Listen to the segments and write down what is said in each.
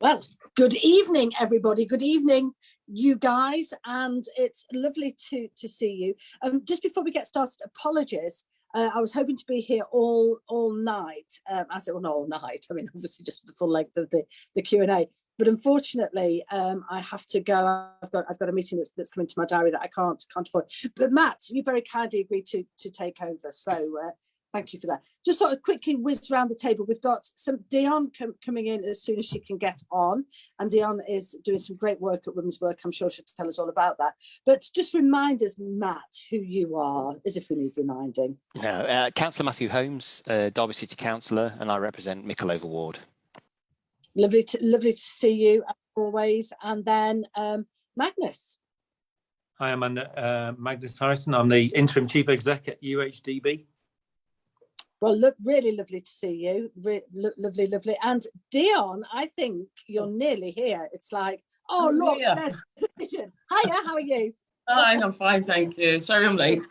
Well, good evening, everybody. Good evening, you guys, and it's lovely to see you. Just before we get started, apologies. I was hoping to be here all night. I said, well, not all night. I mean, obviously, just for the full length of the Q&A. But unfortunately, I have to go. I've got a meeting that's come into my diary that I can't afford. But Matt, you very kindly agreed to take over. So thank you for that. Just sort of quickly whiz around the table. We've got some Dionne coming in as soon as she can get on. And Dionne is doing some great work at Women's Work. I'm sure she'll tell us all about that. But just remind us, Matt, who you are, as if we need reminding. No, Councillor Matthew Holmes, Derby City Councillor, and I represent Mickleover Ward. Lovely to see you, as always. And then Magnus. Hi, I'm Magnus Harrison. I'm the Interim Chief Exec at UHDB. Well, look, really lovely to see you. Lovely. And Dionne, I think you're nearly here. It's like, oh, look, there's the vision. Hiya, how are you? Hi, I'm fine, thank you. Sorry I'm late.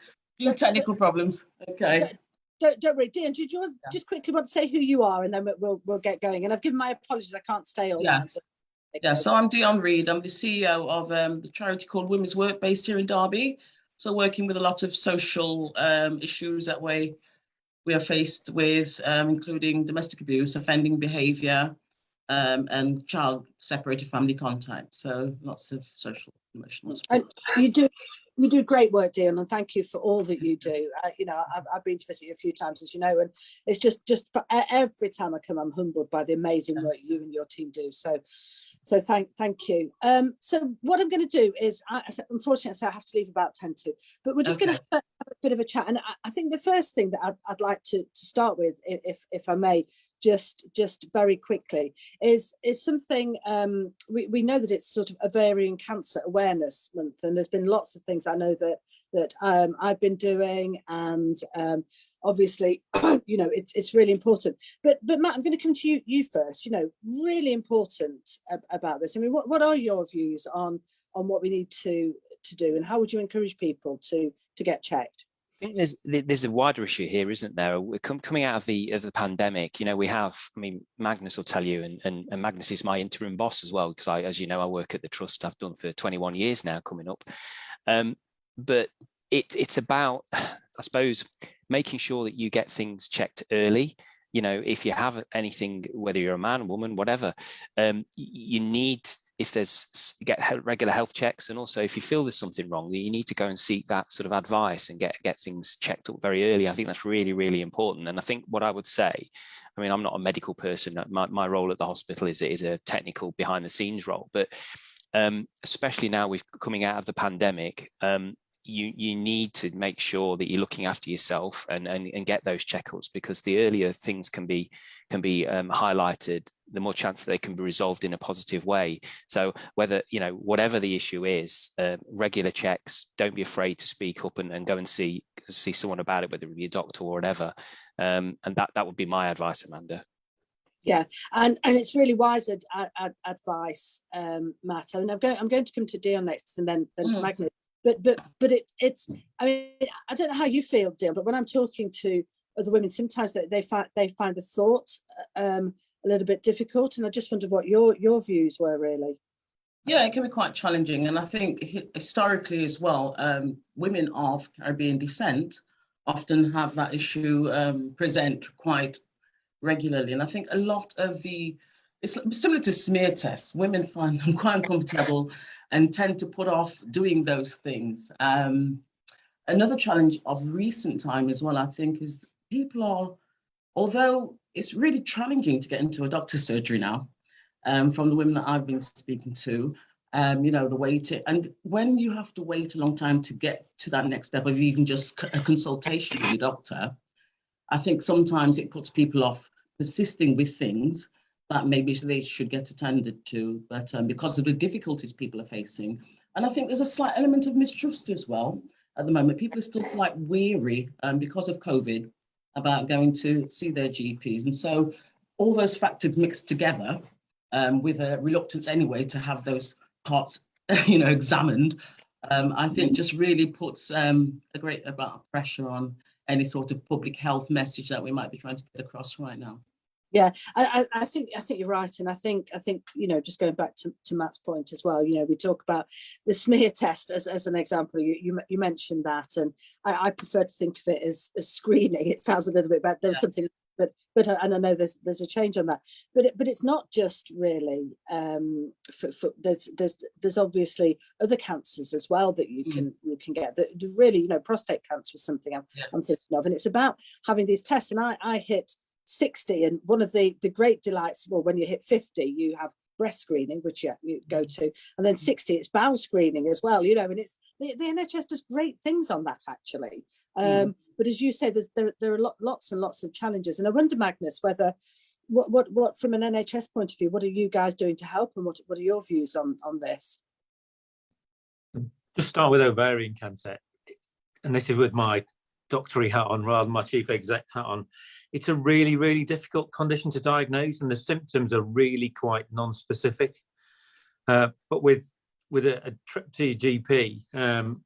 Few technical problems. Okay. Don't worry. Dionne, did you just quickly want to say who you are, and then we'll get going? And I've given my apologies, I can't stay all night. Yeah, so I'm Dionne Reid. I'm the CEO of the charity called Women's Work, based here in Derby. So working with a lot of social issues that we are faced with, including domestic abuse, offending behaviour, and child separated family contact. So lots of social emotional support. And you do great work, Dionne, and thank you for all that you do. I've been to visit you a few times, as you know, and it's just for every time I come, I'm humbled by the amazing work you and your team do. So thank you. So what I'm going to do is, unfortunately, I have to leave about 10 to, but we're just going to have a bit of a chat. And I think the first thing that I'd like to start with, if I may, just very quickly, is something we know that it's sort of Ovarian Cancer Awareness Month, and there's been lots of things I know that I've been doing, and obviously, it's really important. But Matt, I'm going to come to you first. Really important about this. I mean, what are your views on what we need to do, and how would you encourage people to get checked? I think there's a wider issue here, isn't there? We're coming out of the pandemic. We have. I mean, Magnus will tell you, and Magnus is my interim boss as well, because as you know, I work at the trust. I've done for 21 years now, coming up. But it's about, I suppose, making sure that you get things checked early. If you have anything, whether you're a man, woman, whatever, you need, if there's, get regular health checks, and also if you feel there's something wrong, you need to go and seek that sort of advice and get things checked up very early. I think that's really, really important. And I think what I would say, I mean, I'm not a medical person. My role at the hospital is a technical behind the scenes role, but especially now we're coming out of the pandemic, you need to make sure that you're looking after yourself and get those checkups, because the earlier things can be highlighted, the more chance that they can be resolved in a positive way. So whether, whatever the issue is, regular checks, don't be afraid to speak up and go and see someone about it, whether it be a doctor or whatever. And that would be my advice, Amanda. Yeah, and it's really wise advice, Matt. I mean, I'm going to come to Dionne next, and then to Magnus. But it's. I mean, I don't know how you feel, Dionne, but when I'm talking to other women, sometimes they find the thoughts a little bit difficult, and I just wondered what your views were, really. Yeah, it can be quite challenging, and I think historically as well, women of Caribbean descent often have that issue present quite regularly, and I think a lot of it's similar to smear tests. Women find them quite uncomfortable and tend to put off doing those things. Another challenge of recent time as well, I think, is people are, although it's really challenging to get into a doctor's surgery now, from the women that I've been speaking to, the waiting, and when you have to wait a long time to get to that next step of even just a consultation with your doctor, I think sometimes it puts people off persisting with things that maybe they should get attended to, but because of the difficulties people are facing. And I think there's a slight element of mistrust as well at the moment. People are still quite weary because of COVID about going to see their GPs. And so all those factors mixed together with a reluctance anyway to have those parts, examined, I think just really puts a great amount of pressure on any sort of public health message that we might be trying to get across right now. Yeah, I think you're right, and I think just going back to Matt's point as well. We talk about the smear test as an example. You mentioned that, and I prefer to think of it as screening. It sounds a little bit bad. There's something, but and I know there's a change on that. But it's not just really. There's obviously other cancers as well that you can get. That really, prostate cancer is something I'm thinking of, and it's about having these tests. And I hit 60, and one of the great delights, well, when you hit 50 you have breast screening, which you go to, and then 60 it's bowel screening as well, and it's the NHS does great things on that actually. But as you say, there are lots and lots of challenges, and I wonder, Magnus, whether what from an NHS point of view, what are you guys doing to help, and what are your views on this? Just start with ovarian cancer, and this is with my doctorate hat on rather than my chief exec hat on. It's a really, really difficult condition to diagnose, and the symptoms are really quite non-specific. But with a trip to your GP,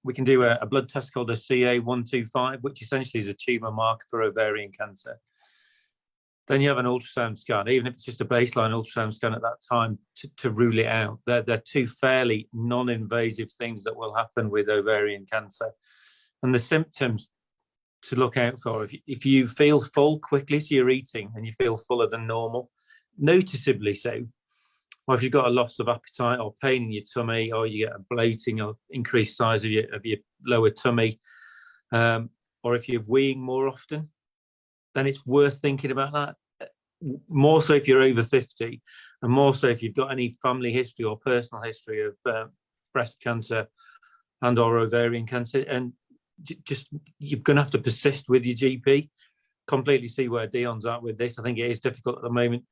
we can do a blood test called a CA125, which essentially is a tumour marker for ovarian cancer. Then you have an ultrasound scan, even if it's just a baseline ultrasound scan at that time, to rule it out. They're two fairly non-invasive things that will happen with ovarian cancer. And the symptoms to look out for, if you feel full quickly, so you're eating and you feel fuller than normal, noticeably so, or if you've got a loss of appetite or pain in your tummy, or you get a bloating or increased size of your lower tummy, or if you're weeing more often, then it's worth thinking about that. More so if you're over 50, and more so if you've got any family history or personal history of breast cancer and or ovarian cancer. And just you're going to have to persist with your GP. Completely see where Dionne's at with this. I think it is difficult at the moment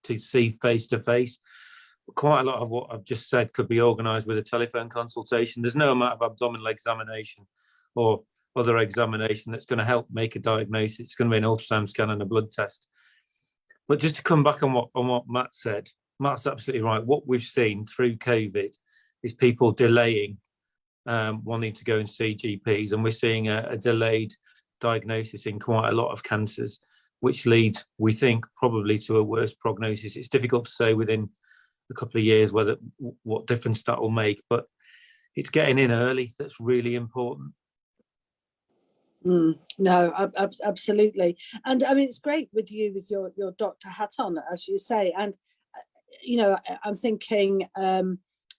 to see face to face. Quite a lot of what I've just said could be organised with a telephone consultation. There's no amount of abdominal examination or other examination that's going to help make a diagnosis. It's going to be an ultrasound scan and a blood test. But just to come back on what Matt said, Matt's absolutely right. What we've seen through COVID is people delaying wanting to go and see GPs, and we're seeing a delayed diagnosis in quite a lot of cancers, which leads, we think, probably to a worse prognosis. It's difficult to say within a couple of years what difference that will make, but it's getting in early that's really important. No, absolutely. And I mean, it's great with your doctor hat on, as you say, and I'm thinking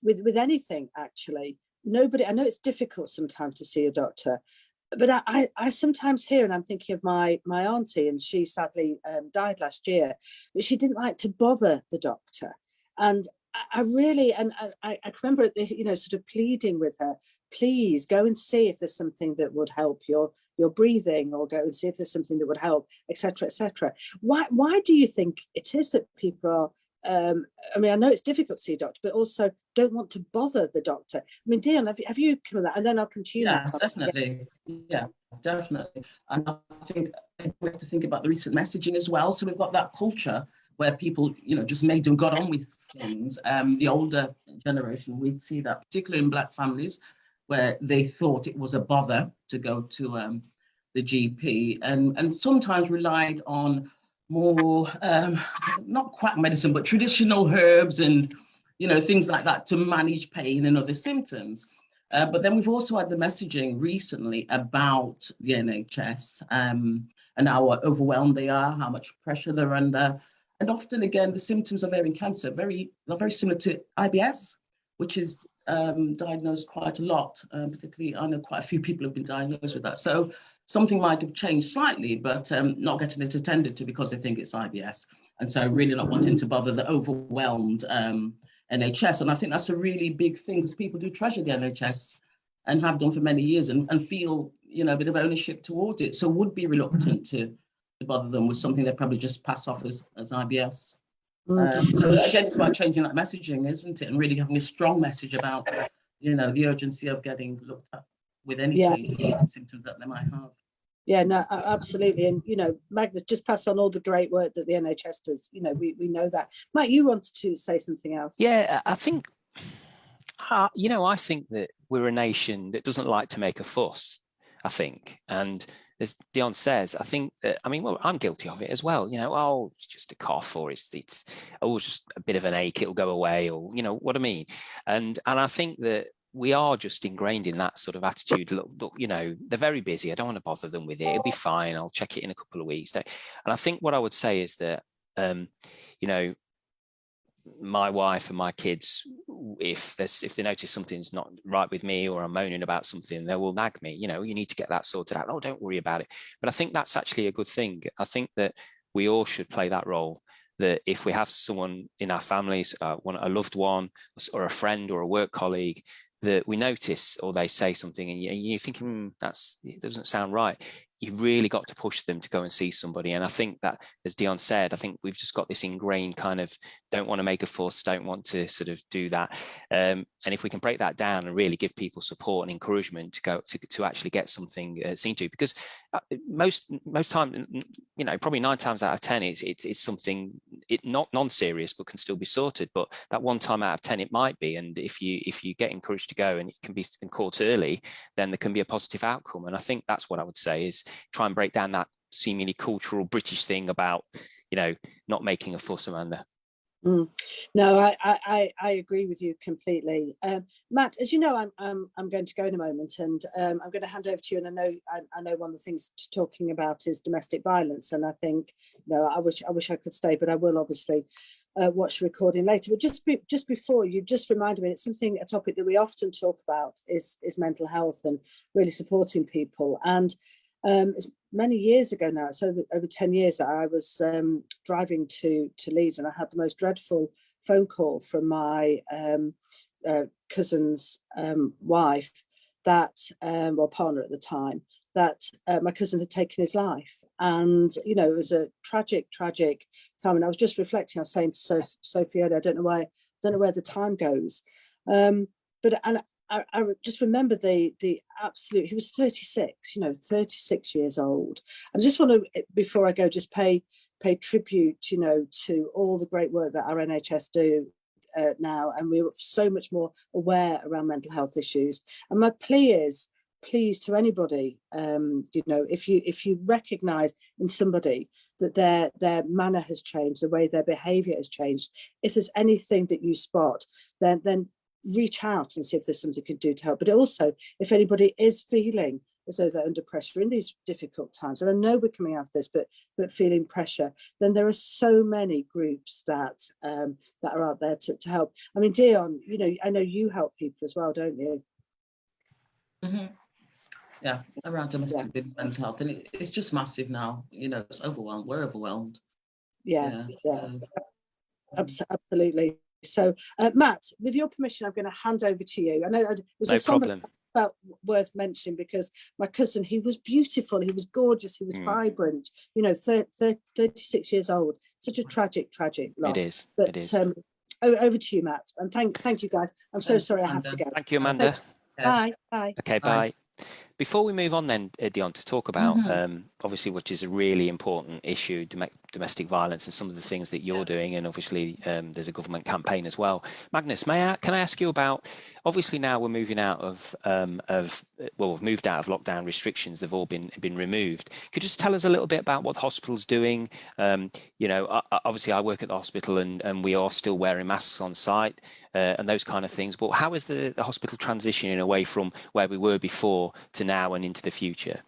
with anything actually. I know it's difficult sometimes to see a doctor, but I sometimes hear, and I'm thinking of my auntie, and she sadly died last year, but she didn't like to bother the doctor. And I remember, sort of pleading with her, please go and see if there's something that would help your breathing, or go and see if there's something that would help, etc., etc. Why do you think it is that people are, I mean, I know it's difficult to see a doctor, but also don't want to bother the doctor? I mean, Dionne, have you come with that? And then I'll continue. Yeah, definitely. Yeah, definitely. And I think we have to think about the recent messaging as well. So we've got that culture where people, just made and got on with things. The older generation, we'd see that, particularly in Black families, where they thought it was a bother to go to the GP, and sometimes relied on more, not quack medicine, but traditional herbs and, things like that to manage pain and other symptoms. But then we've also had the messaging recently about the NHS and how overwhelmed they are, how much pressure they're under. And often, again, the symptoms of ovarian cancer are very similar to IBS, which is diagnosed quite a lot. Particularly, I know quite a few people have been diagnosed with that. So something might have changed slightly, but not getting it attended to because they think it's IBS. And so really not wanting to bother the overwhelmed NHS. And I think that's a really big thing, because people do treasure the NHS and have done for many years, and feel, a bit of ownership towards it. So would be reluctant to bother them with something they probably just pass off as IBS. So again, it's about changing that messaging, isn't it? And really having a strong message about, the urgency of getting looked at with any symptoms that they might have. Yeah, no, absolutely. And, Magnus, just pass on all the great work that the NHS does. We know that. Matt, you wanted to say something else? Yeah, I think, I think that we're a nation that doesn't like to make a fuss, I think. And as Dionne says, I think that, I mean, well, I'm guilty of it as well. You know, oh, it's just a cough, or it's oh, it's just a bit of an ache, it'll go away, or you know what I mean. And I think that we are just ingrained in that sort of attitude. Look, you know, they're very busy. I don't want to bother them with it. It'll be fine. I'll check it in a couple of weeks. And I think what I would say is that, you know, my wife and my kids, if they notice something's not right with me, or I'm moaning about something, they will nag me. You know, you need to get that sorted out. Oh, don't worry about it. But I think that's actually a good thing. I think that we all should play that role. That if we have someone in our families, a loved one, or a friend, or a work colleague, that we notice, or they say something, and you're thinking, it doesn't sound right. You've really got to push them to go and see somebody. And I think that, as Dionne said, I think we've just got this ingrained kind of don't want to make a fuss, don't want to sort of do that. And if we can break that down and really give people support and encouragement to go to actually get something seen to, because most time, you know, probably 9 times out of 10, it's something not non-serious, but can still be sorted. But that 1 time out of 10, it might be. And if you get encouraged to go and it can be caught early, then there can be a positive outcome. And I think that's what I would say is try and break down that seemingly cultural British thing about, you know, not making a fuss, Amanda. No, I agree with you completely. Matt, as you know, I'm going to go in a moment, and I'm going to hand over to you. And I know one of the things talking about is domestic violence, and I think, you know, I wish I could stay, but I will obviously watch the recording later. But just before, you just reminded me, it's a topic that we often talk about is mental health and really supporting people. And it's many years ago now, it's over 10 years, that I was driving to Leeds, and I had the most dreadful phone call from my cousin's wife, that or partner at the time, that my cousin had taken his life. And, you know, it was a tragic time. And I was just reflecting, I was saying to Sophie earlier, I don't know where the time goes. But I just remember the absolute, he was 36, you know, 36 years old. I just want to, before I go, just pay tribute, you know, to all the great work that our NHS do now. And we're so much more aware around mental health issues. And my plea is, please, to anybody, you know, if you recognise in somebody that their manner has changed, the way their behaviour has changed, if there's anything that you spot, then reach out and see if there's something you can do to help. But also, if anybody is feeling as though they're under pressure in these difficult times, and I know we're coming out of this, but feeling pressure, then there are so many groups that are out there to help. I mean, Dionne, you know, I know you help people as well, don't you? Mm-hmm. Yeah, around domestic mental health, and it's just massive now. You know, it's overwhelmed. We're overwhelmed. Yeah. Absolutely. So, Matt, with your permission, I'm going to hand over to you. I know it was no problem. Felt worth mentioning, because my cousin, he was beautiful, he was gorgeous, he was vibrant. You know, 36 years old. Such a tragic loss. It is. But, it is. Over to you, Matt, and thank you guys. I'm so sorry, Amanda. I have to go. Thank you, Amanda. Bye. Okay, bye. Before we move on then, Dionne, to talk about, obviously, which is a really important issue, domestic violence, and some of the things that you're doing, and obviously there's a government campaign as well. Magnus, can I ask you about, obviously now we're moving out of we've moved out of lockdown restrictions, they've all been removed. Could you just tell us a little bit about what the hospital's doing? You know, obviously I work at the hospital, and we are still wearing masks on site and those kind of things, but how is the hospital transitioning away from where we were before to now and into the future?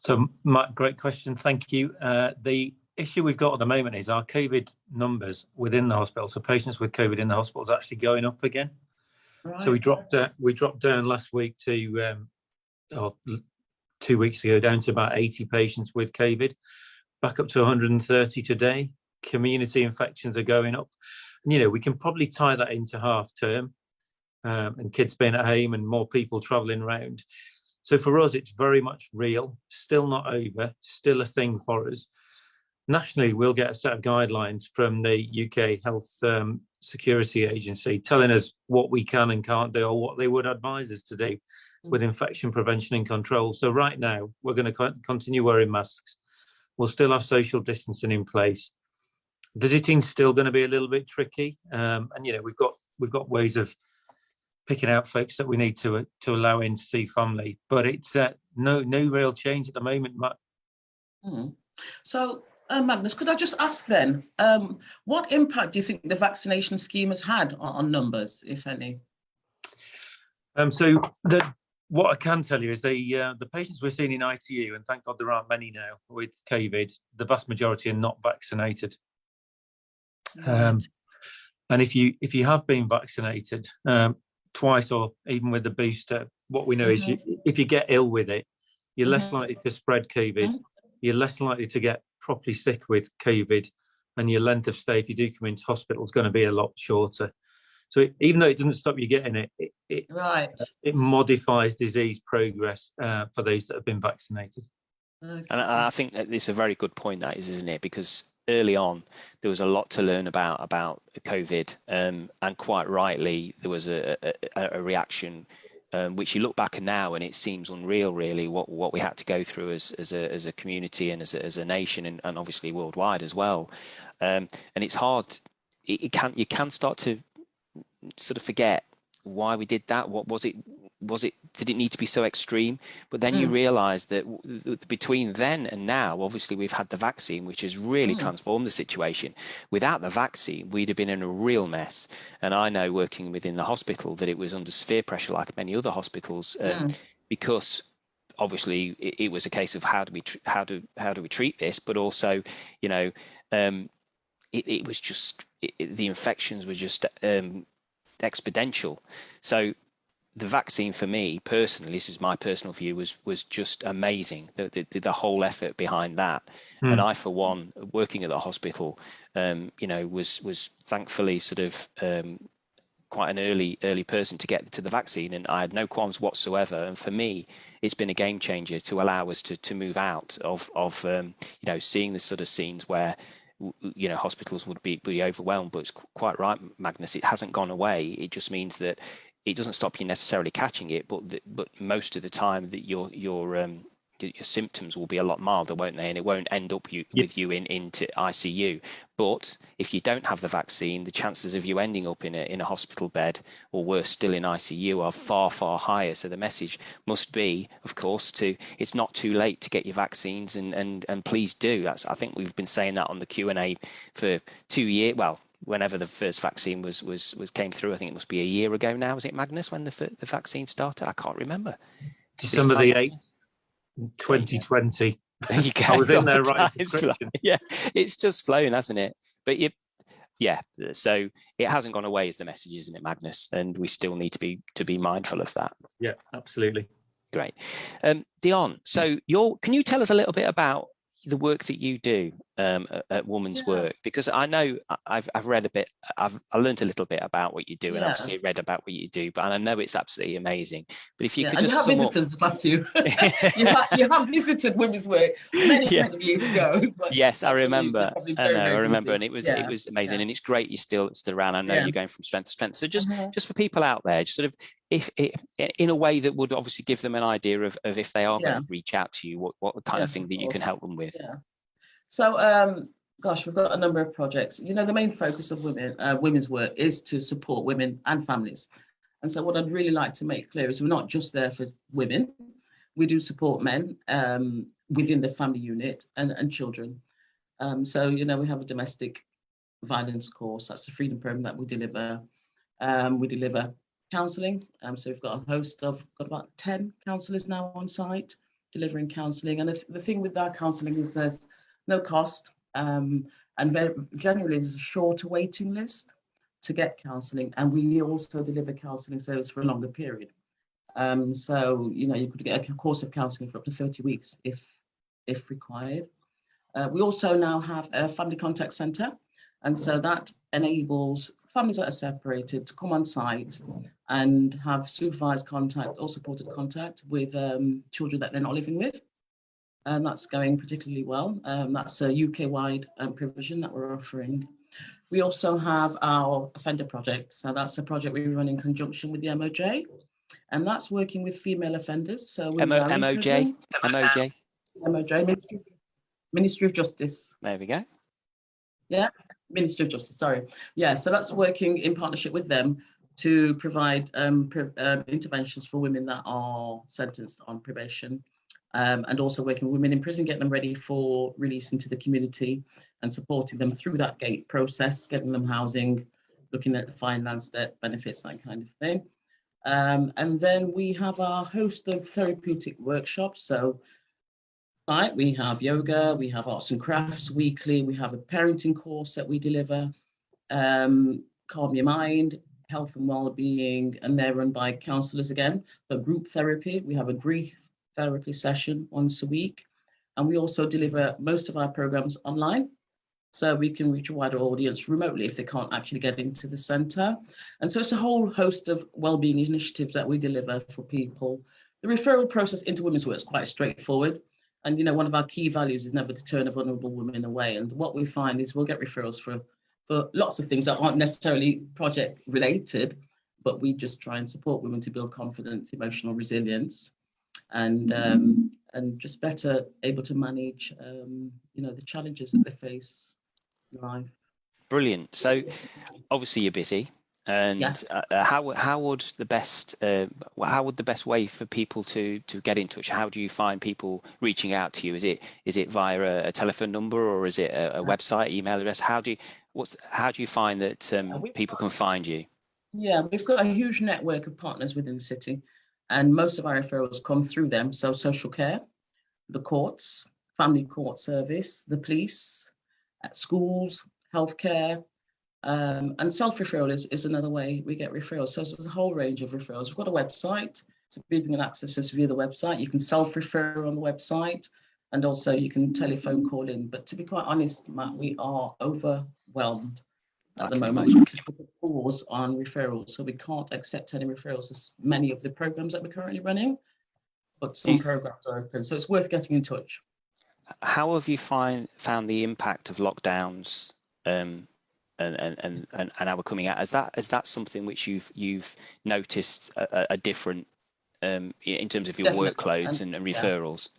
So, Matt, great question. Thank you. The issue we've got at the moment is our COVID numbers within the hospital. So patients with COVID in the hospital is actually going up again. Right. So we dropped down last week to, 2 weeks ago, down to about 80 patients with COVID, back up to 130 today. Community infections are going up. And, you know, we can probably tie that into half term and kids being at home and more people travelling around. So for us, it's very much real, still not over, still a thing for us. Nationally, we'll get a set of guidelines from the UK Health Security Agency telling us what we can and can't do, or what they would advise us to do with infection prevention and control. So right now, we're going to continue wearing masks. We'll still have social distancing in place. Visiting's still going to be a little bit tricky, and you know, we've got ways of picking out folks that we need to allow in to see family. But it's no real change at the moment, Matt. So, Magnus, could I just ask then, what impact do you think the vaccination scheme has had on numbers, if any? So what I can tell you is the patients we're seeing in ITU, and thank God there aren't many now with COVID, the vast majority are not vaccinated. Right. And if you have been vaccinated twice or even with the booster, what we know is if you get ill with it, you're less likely to spread COVID. You're less likely to get properly sick with COVID, and your length of stay, if you do come into hospital, is going to be a lot shorter. So even though it doesn't stop you getting it, it modifies disease progress for those that have been vaccinated. And I think that it's a very good point, that is, isn't it? Because early on, there was a lot to learn about COVID, and quite rightly, there was a reaction, which you look back now and it seems unreal, really, what we had to go through as a community and as a nation, and obviously worldwide as well. And it's hard. You can start to sort of forget why we did that. What was it? Did it need to be so extreme? But then you realize that between then and now, obviously we've had the vaccine, which has really transformed the situation. Without the vaccine, we'd have been in a real mess. And I know, working within the hospital, that it was under severe pressure, like many other hospitals, because obviously it was a case of how do we treat this, but also, you know, it was just the infections were just exponential. So the vaccine, for me personally, this is my personal view, was just amazing. The whole effort behind that, and I, for one, working at the hospital, you know, was thankfully sort of quite an early person to get to the vaccine, and I had no qualms whatsoever. And for me, it's been a game changer to allow us to move out of you know, seeing the sort of scenes where, you know, hospitals would be overwhelmed. But it's quite right, Magnus, it hasn't gone away. It just means that it doesn't stop you necessarily catching it, but most of the time that your symptoms will be a lot milder, won't they? And it won't end up with you into ICU. But if you don't have the vaccine, the chances of you ending up in a hospital bed, or worse still in ICU, are far, far higher. So the message must be, of course, it's not too late to get your vaccines, and please do. I think we've been saying that on the Q&A for 2 years. Well, whenever the first vaccine was came through, I think it must be a year ago now. Was it, Magnus, when the vaccine started? I can't remember. December the 8th, 2020. There you go. I was in there right. Yeah, it's just flown, hasn't it? But so it hasn't gone away, is the message, isn't it, Magnus? And we still need to be mindful of that. Yeah, absolutely. Great. Dionne, so can you tell us a little bit about the work that you do at Women's Work? Because I know I've read a bit, I learned a little bit about what you do, and obviously read about what you do, but I know it's absolutely amazing. But if you could just you have visitors, Matthew. you have visited Women's Work many years ago. Yes, I remember. I remember, and it was amazing, and it's great you're still around. I know you're going from strength to strength. So just for people out there, just sort of, if in a way that would obviously give them an idea of if they are going to reach out to you, what kind of thing that you can help them with. So gosh, we've got a number of projects. You know, the main focus of Women's Work is to support women and families. And so what I'd really like to make clear is we're not just there for women. We do support men within the family unit and children. So, you know, we have a domestic violence course. That's the Freedom Program that we deliver. We deliver counselling. So we've got got about 10 counsellors now on site delivering counselling. And the thing with our counselling is there's no cost, and generally there's a shorter waiting list to get counselling, and we also deliver counselling service for a longer period. So, you know, you could get a course of counselling for up to 30 weeks if required. We also now have a family contact centre, and so that enables families that are separated to come on site and have supervised contact or supported contact with children that they're not living with. And that's going particularly well. That's a UK-wide provision that we're offering. We also have our offender project. So that's a project we run in conjunction with the MOJ, and that's working with female offenders. So MOJ, Ministry of Justice. There we go. Yeah, Ministry of Justice, sorry. Yeah, so that's working in partnership with them to provide interventions for women that are sentenced on probation and also working with women in prison, getting them ready for release into the community and supporting them through that gate process, getting them housing, looking at the finance, debt, benefits, that kind of thing. And then we have our host of therapeutic workshops. So we have yoga, we have arts and crafts weekly, we have a parenting course that we deliver, calm your mind, health and well-being, and they're run by counsellors again. For group therapy, we have a grief therapy session once a week, and we also deliver most of our programs online, so we can reach a wider audience remotely if they can't actually get into the centre. And so it's a whole host of wellbeing initiatives that we deliver for people. The referral process into women's work is quite straightforward. And, you know, one of our key values is never to turn a vulnerable woman away. And what we find is we'll get referrals for lots of things that aren't necessarily project related, but we just try and support women to build confidence, emotional resilience, and just better able to manage, you know, the challenges that they face in life. Brilliant. So obviously you're busy. And Yes. how would the best way for people to get in touch? How do you find people reaching out to you? Is it via a telephone number, or is it a website, email address? How do you find that people can find you? Yeah, we've got a huge network of partners within the city, and most of our referrals come through them. So social care, the courts, family court service, the police, schools, healthcare. And self-referral is another way we get referrals. So there's a whole range of referrals. We've got a website, so people can access us via the website. You can self-refer on the website, and also you can telephone call in. But to be quite honest, Matt, we are overwhelmed at the moment. We actually put a pause on referrals, so we can't accept any referrals as many of the programs that we're currently running, but some programs are open. So it's worth getting in touch. How have you found the impact of lockdowns? And how we're coming out, is that something which you've noticed a different in terms of your workloads and referrals?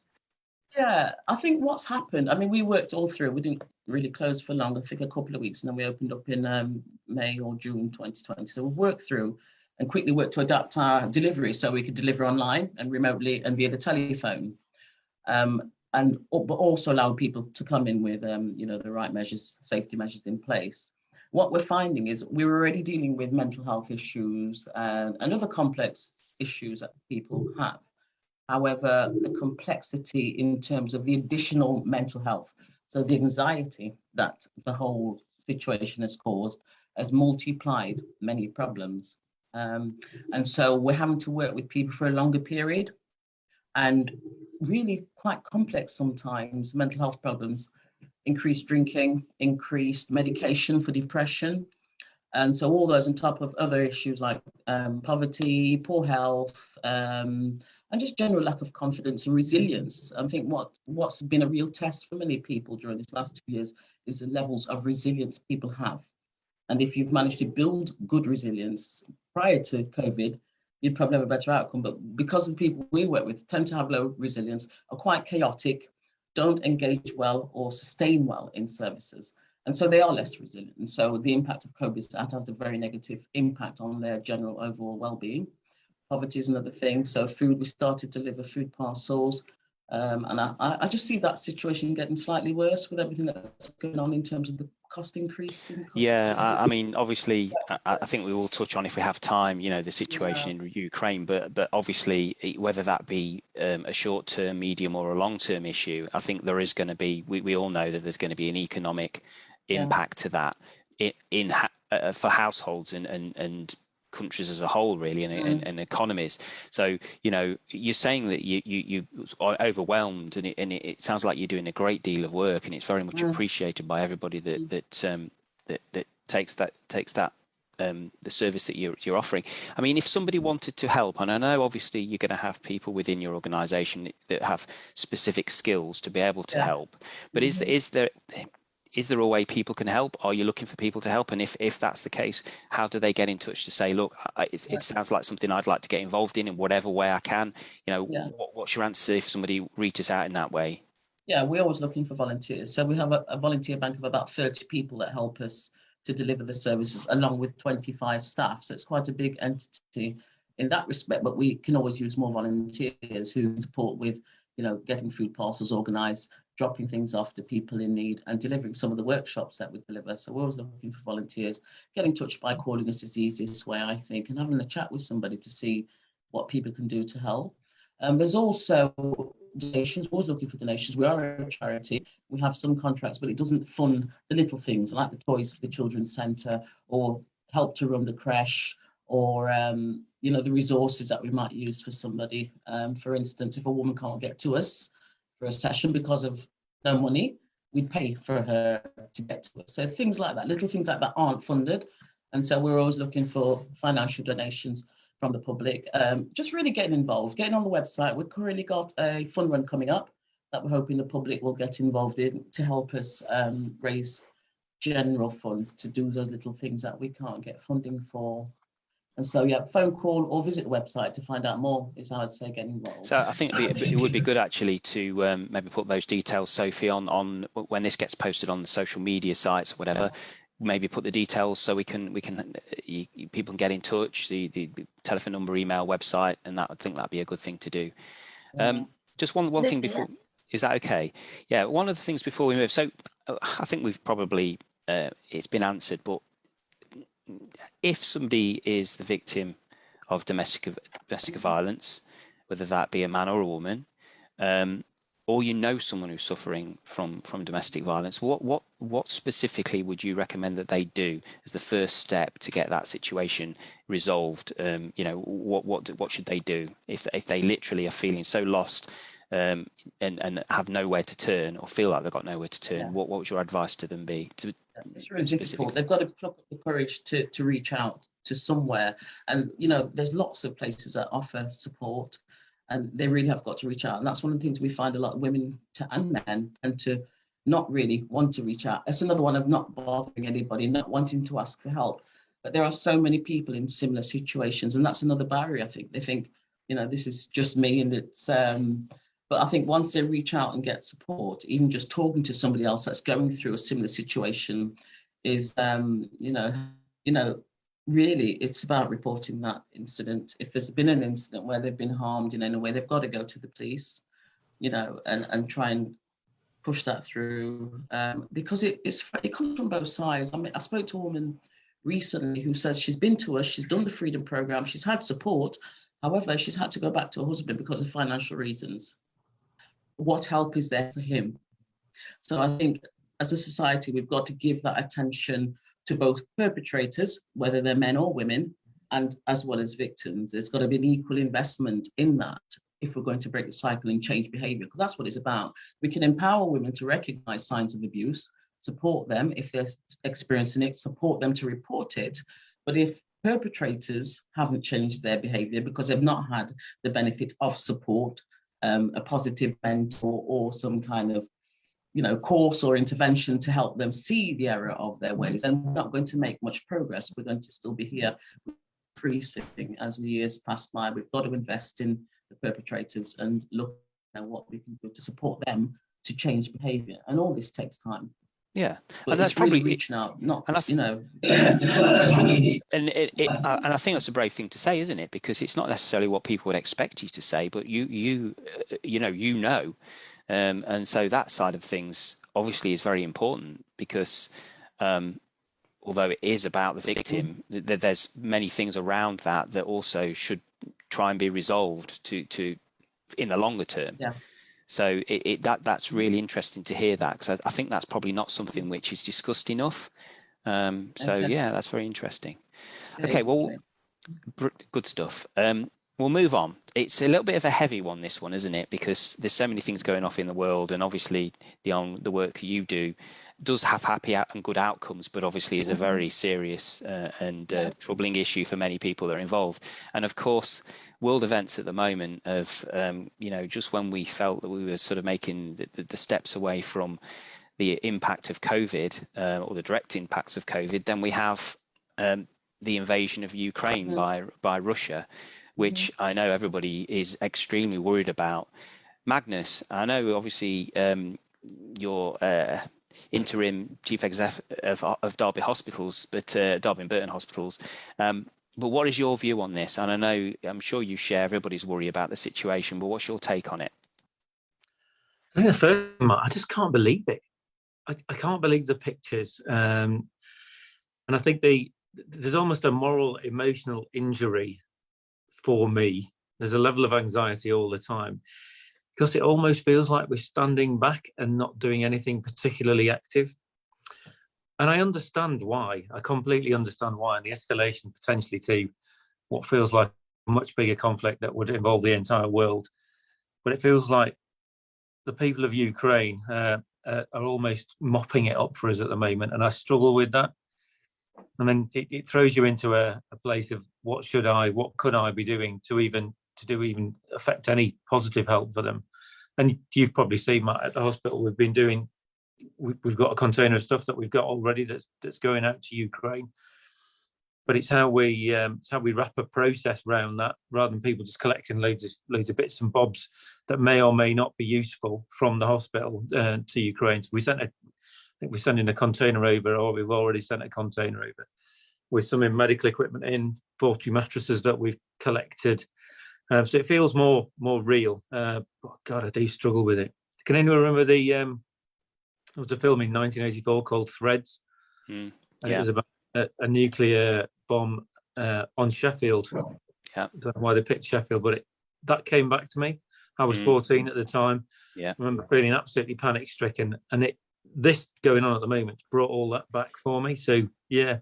Yeah, I think what's happened, I mean, we worked all through, we didn't really close for long, I think a couple of weeks, and then we opened up in May or June 2020. So we worked through and quickly worked to adapt our delivery so we could deliver online and remotely and via the telephone. But also allow people to come in with you know, the right measures, safety measures in place. What we're finding is we're already dealing with mental health issues and other complex issues that people have. However, the complexity in terms of the additional mental health, so the anxiety that the whole situation has caused, has multiplied many problems. And so we're having to work with people for a longer period, and really quite complex sometimes mental health problems. Increased drinking, increased medication for depression. And so all those on top of other issues like poverty, poor health, and just general lack of confidence and resilience. I think what's been a real test for many people during this last 2 years is the levels of resilience people have. And if you've managed to build good resilience prior to COVID, you'd probably have a better outcome. But because the people we work with tend to have low resilience, are quite chaotic, don't engage well or sustain well in services. And so they are less resilient. And so the impact of COVID has a very negative impact on their general overall well-being. Poverty is another thing. So food, we started to deliver food parcels. And I just see that situation getting slightly worse with everything that's going on in terms of the cost increase. I mean, obviously, I think we will touch on, if we have time, you know, the situation in Ukraine, but obviously, whether that be a short-term, medium or a long-term issue, I think there is going to be, we all know that there's going to be an economic impact to that for households and countries as a whole, really, and economies. So, you know, you're saying that you are overwhelmed, and it sounds like you're doing a great deal of work, and it's very much appreciated by everybody that takes that the service that you're offering. I mean, if somebody wanted to help, and I know obviously you're going to have people within your organisation that have specific skills to be able to help, but is there a way people can help? Are you looking for people to help? And if that's the case, how do they get in touch to say, look, it sounds like something I'd like to get involved in whatever way I can? You know, what's your answer if somebody reaches out in that way? Yeah, we're always looking for volunteers. So we have a volunteer bank of about 30 people that help us to deliver the services, along with 25 staff. So it's quite a big entity in that respect, but we can always use more volunteers who support with, getting food parcels organised, dropping things off to people in need, and delivering some of the workshops that we deliver. So we're always looking for volunteers. Getting in touch by calling us is the easiest way, I think, and having a chat with somebody to see what people can do to help. There's also donations, always looking for donations. We are a charity. We have some contracts, but it doesn't fund the little things like the toys for the children's centre, or help to run the creche, or the resources that we might use for somebody. For instance, if a woman can't get to us for a session because of no money, we'd pay for her to get to us. So things like that, little things like that aren't funded. And so we're always looking for financial donations from the public. Just really getting involved, getting on the website. We've currently got a fun run coming up that we're hoping the public will get involved in to help us raise general funds to do those little things that we can't get funding for. And so, yeah, phone call or visit the website to find out more is how I'd say get involved. So I think it would be good actually to maybe put those details, Sophie, on when this gets posted on the social media sites or whatever. Maybe put the details so people can get in touch, the telephone number, email, website, and I think that'd be a good thing to do. Just one thing before, is that okay? Yeah, one of the things before we move. So I think we've probably it's been answered, but if somebody is the victim of domestic violence, whether that be a man or a woman, or someone who's suffering from domestic violence, what specifically would you recommend that they do as the first step to get that situation resolved? What should they do if they literally are feeling so lost and have nowhere to turn, or feel like they've got nowhere to turn? What would your advice to them be? It's really difficult. They've got to pluck up the courage to reach out to somewhere, and there's lots of places that offer support, and they really have got to reach out. And that's one of the things we find a lot of women and men tend to not really want to reach out. It's another one of not bothering anybody, not wanting to ask for help. But there are so many people in similar situations, and that's another barrier. I think they think, this is just me, and it's. But I think once they reach out and get support, even just talking to somebody else that's going through a similar situation, is really, it's about reporting that incident. If there's been an incident where they've been harmed in any way, they've got to go to the police, and try and push that through, because it comes from both sides. I mean, I spoke to a woman recently who says she's been to us, she's done the Freedom Programme, she's had support. However, she's had to go back to her husband because of financial reasons. What help is there for him? So I think as a society, we've got to give that attention to both perpetrators, whether they're men or women, and as well as victims. There's got to be an equal investment in that if we're going to break the cycle and change behaviour, because that's what it's about. We can empower women to recognise signs of abuse, support them if they're experiencing it, support them to report it. But if perpetrators haven't changed their behaviour because they've not had the benefit of support, a positive mentor or some kind of course or intervention to help them see the error of their ways, and we're not going to make much progress. We're going to still be here increasing as the years pass by. We've got to invest in the perpetrators and look at what we can do to support them to change behaviour, and all this takes time. Yeah, but and that's really probably reaching out, not and and I think that's a brave thing to say, isn't it? Because it's not necessarily what people would expect you to say, but and so that side of things obviously is very important, because although it is about the victim, there's many things around that also should try and be resolved to in the longer term. Yeah. So that's really interesting to hear that, because I think that's probably not something which is discussed enough. Yeah, that's very interesting. Okay, well, good stuff. We'll move on. It's a little bit of a heavy one, this one, isn't it? Because there's so many things going off in the world, and obviously the work you do does have happy and good outcomes, but obviously is a very serious and troubling issue for many people that are involved. And of course, world events at the moment of, just when we felt that we were sort of making the steps away from the impact of COVID, or the direct impacts of COVID, then we have the invasion of Ukraine by Russia, which I know everybody is extremely worried about. Magnus, I know obviously you're interim chief executive of Derby Hospitals, but Derby and Burton Hospitals. But what is your view on this? And I'm sure you share everybody's worry about the situation, but what's your take on it? I think the first time, I just can't believe it. I can't believe the pictures. And I think there's almost a moral, emotional injury for me. There's a level of anxiety all the time because it almost feels like we're standing back and not doing anything particularly active. And I understand why. I completely understand why. And the escalation potentially to what feels like a much bigger conflict that would involve the entire world. But it feels like the people of Ukraine are almost mopping it up for us at the moment. And I struggle with that. And then it throws you into a place of what could I be doing to even affect any positive help for them. And you've probably seen, Matt, at the hospital, we've got a container of stuff that we've got already that's going out to Ukraine. But it's how we wrap a process around that, rather than people just collecting loads of bits and bobs that may or may not be useful from the hospital to Ukraine. So I think we're sending a container over, or we've already sent a container over with some medical equipment in, 40 mattresses that we've collected. So it feels more real. God, I do struggle with it. Can anyone remember there was a film in 1984 called Threads? And it was about a nuclear bomb on Sheffield. Yeah. I don't know why they picked Sheffield, but that came back to me. I was 14 at the time. Yeah. I remember feeling absolutely panic stricken, and this going on at the moment brought all that back for me. So yeah,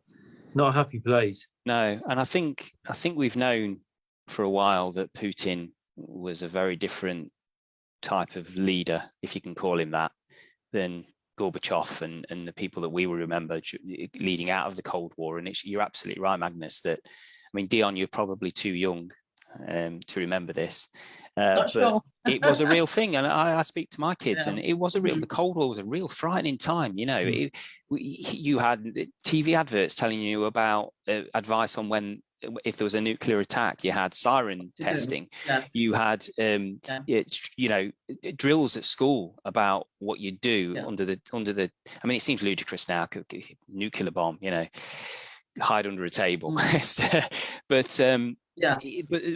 not a happy place. No, and I think we've known for a while that Putin was a very different type of leader, if you can call him that, than Gorbachev and the people that we will remember leading out of the Cold War. And you're absolutely right, Magnus, that, I mean, Dionne, you're probably too young to remember this. But sure. It was a real thing. And I speak to my kids, and it was the Cold War was a real frightening time. You know, you had TV adverts telling you about advice on if there was a nuclear attack. You had siren testing. Yes. You had drills at school about what you do under the I mean, it seems ludicrous now, nuclear bomb, hide under a table. But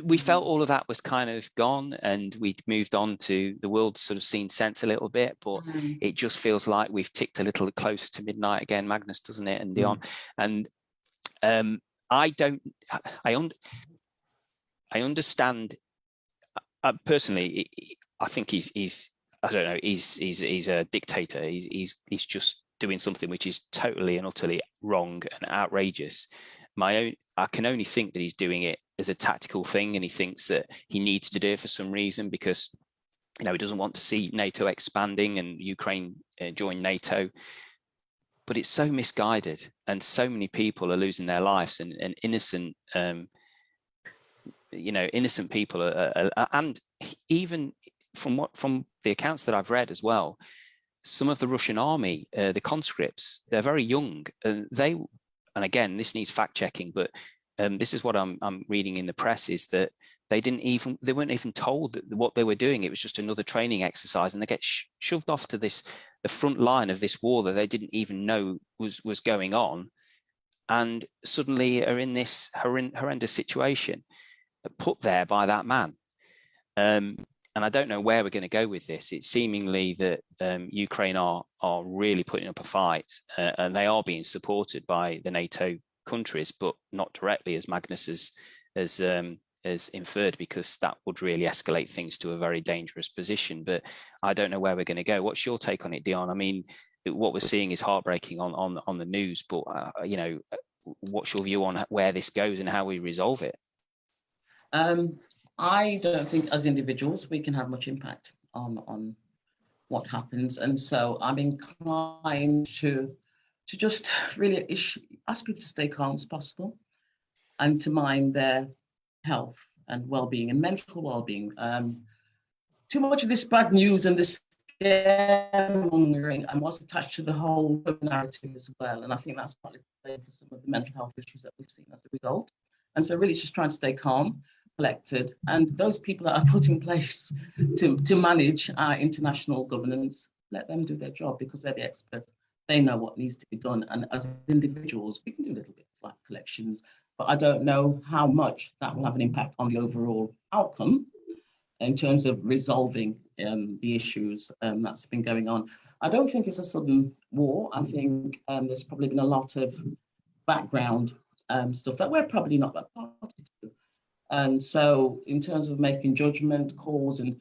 we felt all of that was kind of gone, and we'd moved on to the world sort of seen sense a little bit, but it just feels like we've ticked a little closer to midnight again, Magnus, doesn't it? And Dionne, and I understand personally. I think he's I don't know. He's a dictator. He's just doing something which is totally and utterly wrong and outrageous. I can only think that he's doing it as a tactical thing, and he thinks that he needs to do it for some reason because he doesn't want to see NATO expanding and Ukraine join NATO. But it's so misguided, and so many people are losing their lives, and innocent, innocent people are, and even from the accounts that I've read as well, some of the Russian army, the conscripts, they're very young, and again, this needs fact checking, but this is what I'm reading in the press, is that they weren't even told that what they were doing. It was just another training exercise, and they get shoved off to the front line of this war that they didn't even know was going on, and suddenly are in this horrendous situation, put there by that man. And I don't know where we're going to go with this. It's seemingly that Ukraine are really putting up a fight, and they are being supported by the NATO countries, but not directly, as Magnus has inferred, because that would really escalate things to a very dangerous position. But I don't know where we're going to go. What's your take on it, Dionne? I mean, what we're seeing is heartbreaking on the news, but what's your view on where this goes and how we resolve it? I don't think as individuals we can have much impact on what happens, and so I'm inclined to just really ask people to stay calm as possible and to mind their health and well-being and mental well-being. Too much of this bad news and this scaremongering was attached to the whole narrative as well, and I think that's partly for some of the mental health issues that we've seen as a result. And so really just trying to stay calm, collected, and those people that are put in place to manage our international governance, let them do their job, because they're the experts. They know what needs to be done, and as individuals we can do little bits like collections, but I don't know how much that will have an impact on the overall outcome. in terms of resolving the issues that's been going on. I don't think it's a sudden war. I think there's probably been a lot of background stuff that we're probably not that party to. And so in terms of making judgment calls and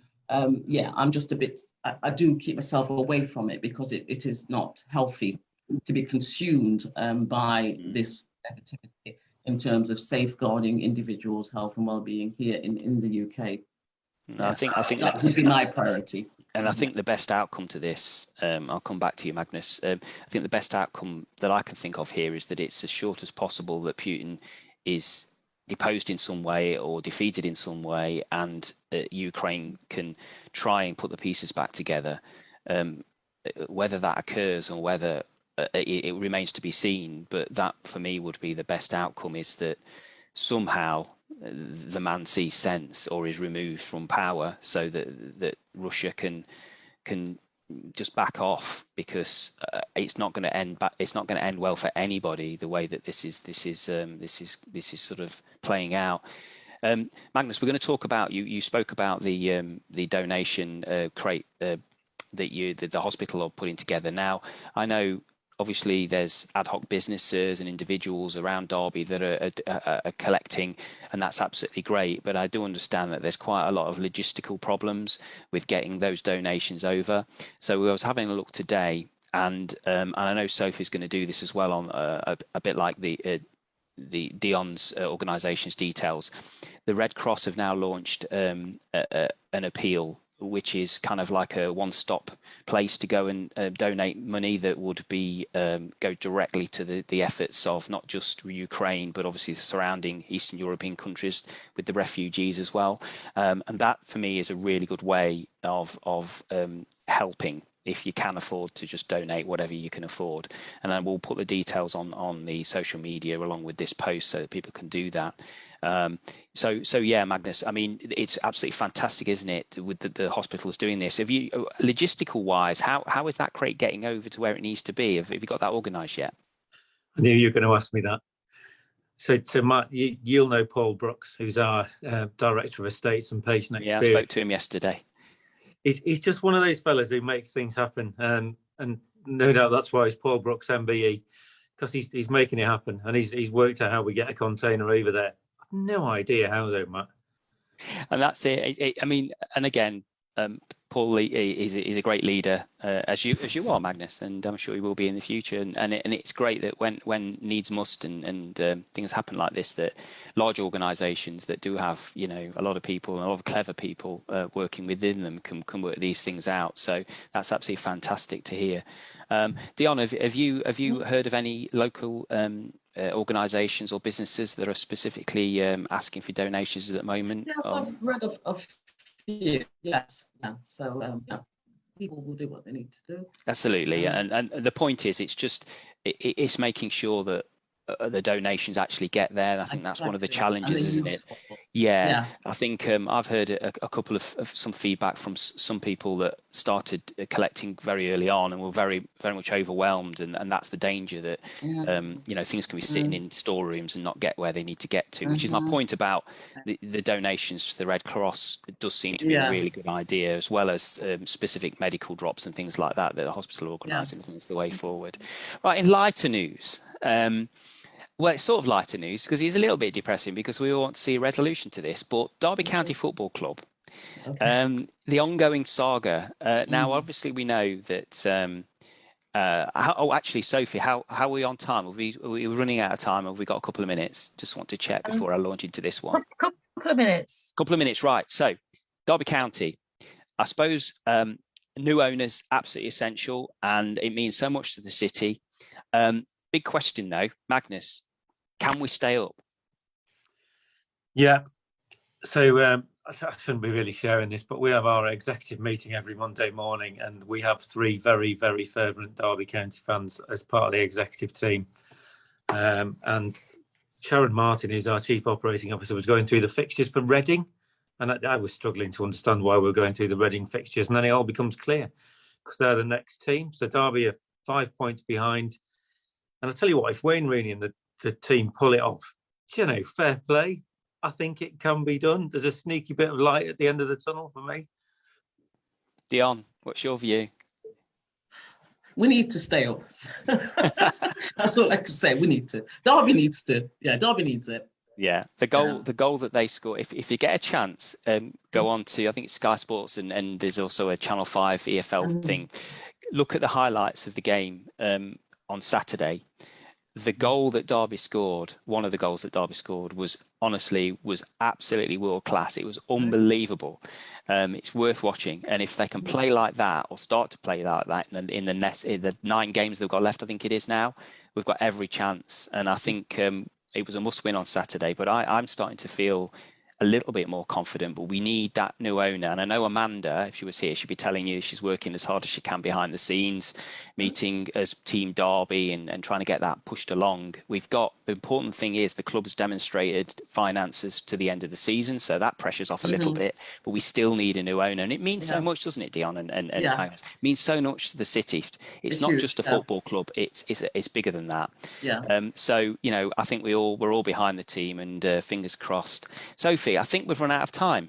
yeah, I'm just a bit, I do keep myself away from it because it is not healthy to be consumed by this negativity in terms of safeguarding individuals' health and well-being here in the UK. I think that would be my priority. And I think the best outcome to this, I'll come back to you, Magnus. I think the best outcome that I can think of here is that it's as short as possible that Putin is deposed in some way or defeated in some way, and Ukraine can try and put the pieces back together. Whether that occurs or whether it remains to be seen, but that for me would be the best outcome, is that somehow the man sees sense or is removed from power, so that Russia can just back off, because it's not going to end. It's not going to end well for anybody. The way that this is sort of playing out. Magnus, we're going to talk about you spoke about the donation crate that the hospital are putting together. Now, I know obviously there's ad hoc businesses and individuals around Derby that are collecting, and that's absolutely great. But I do understand that there's quite a lot of logistical problems with getting those donations over. So I was having a look today, and I know Sophie's going to do this as well on a bit like the Dionne's organisation's details. The Red Cross have now launched an appeal, which is kind of like a one-stop place to go and donate money that would be go directly to the efforts of not just Ukraine, but obviously the surrounding Eastern European countries with the refugees as well. And that for me is a really good way of helping, if you can afford to just donate whatever you can afford. And then we'll put the details on the social media along with this post so that people can do that. So yeah, Magnus, I mean, it's absolutely fantastic, isn't it, with the hospitals doing this? Have you, logistical wise, how is that crate getting over to where it needs to be? Have you got that organised yet? I knew you were going to ask me that. So Matt, you'll know Paul Brooks, who's our Director of Estates and Patient Experience. Yeah, I spoke to him yesterday. He's just one of those fellas who makes things happen, and no doubt that's why he's Paul Brooks MBE, because he's making it happen, and he's worked out how we get a container over there. No idea how though, Matt. And that's it. I mean, and again, Paul is a great leader, as you are, Magnus, and I'm sure he will be in the future. And it's great that when needs must and things happen like this, that large organisations that do have, you know, a lot of people and a lot of clever people working within them can work these things out. So that's absolutely fantastic to hear. Dionne, have you heard of any local organisations or businesses that are specifically asking for donations at the moment? Yes, I've read of few. Yes, yeah. So yeah, people will do what they need to do. Absolutely, and the point is, it's making sure that the donations actually get there. I think that's one of the challenges, isn't it? Yeah. I think I've heard a couple of some feedback from some people that started collecting very early on and were very, very much overwhelmed, and that's the danger that you know, things can be sitting in storerooms and not get where they need to get to, which is my point about the donations to the Red Cross. It does seem to be a really good idea, as well as specific medical drops and things like that the hospital organising. I think it's the way forward. Right, in lighter news. Well, it's sort of lighter news because it's a little bit depressing because we all want to see a resolution to this. But Derby County Football Club, the ongoing saga. Now, obviously, we know that. Actually, Sophie, how are we on time? Are we running out of time? Have we got a couple of minutes? Just want to check before I launch into this one. Couple of minutes. Couple of minutes, right? So, Derby County, I suppose new owners absolutely essential, and it means so much to the city. Big question though, Magnus. Can we stay up? Yeah. So I shouldn't be really sharing this, but we have our executive meeting every Monday morning, and we have 3 very, very fervent Derby County fans as part of the executive team. And Sharon Martin, who's our Chief Operating Officer, was going through the fixtures for Reading, and I was struggling to understand why we were going through the Reading fixtures, and then it all becomes clear because they're the next team. So Derby are 5 points behind. And I'll tell you what, if Wayne Rooney and the team pull it off, you know, fair play. I think it can be done. There's a sneaky bit of light at the end of the tunnel for me. Dionne, what's your view? We need to stay up. That's what I like to say. We need to. Derby needs to. Yeah, Derby needs it. Yeah, the goal that they score. If you get a chance, go on to, I think it's Sky Sports, and there's also a Channel 5 EFL thing. Look at the highlights of the game on Saturday. The goal that Derby scored, one of the goals that Derby scored, was absolutely world class. It was unbelievable. It's worth watching, and if they can play like that or start to play like that in the 9 games they've got left, I think it is now, we've got every chance. And I think it was a must win on Saturday, but I'm starting to feel a little bit more confident, but we need that new owner. And I know Amanda, if she was here, she'd be telling you she's working as hard as she can behind the scenes, meeting as Team Derby and trying to get that pushed along. The important thing is the club has demonstrated finances to the end of the season, so that pressure's off a little bit, but we still need a new owner. And it means so much, doesn't it, Dionne? And Magnus? It means so much to the city. It's not huge, just a football club, it's bigger than that. Yeah. So, I think we're all behind the team, and fingers crossed. Sophie, I think we've run out of time.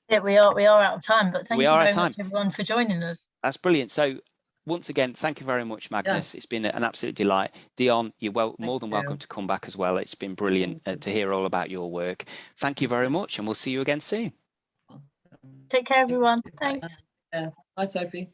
Yeah, we are out of time, but thank you very much, everyone, for joining us. That's brilliant. So once again, thank you very much, Magnus. Yes. It's been an absolute delight. Dionne, you're more than welcome to come back as well. It's been brilliant to hear all about your work. Thank you very much, and we'll see you again soon. Take care, everyone. Thanks. Bye, Sophie.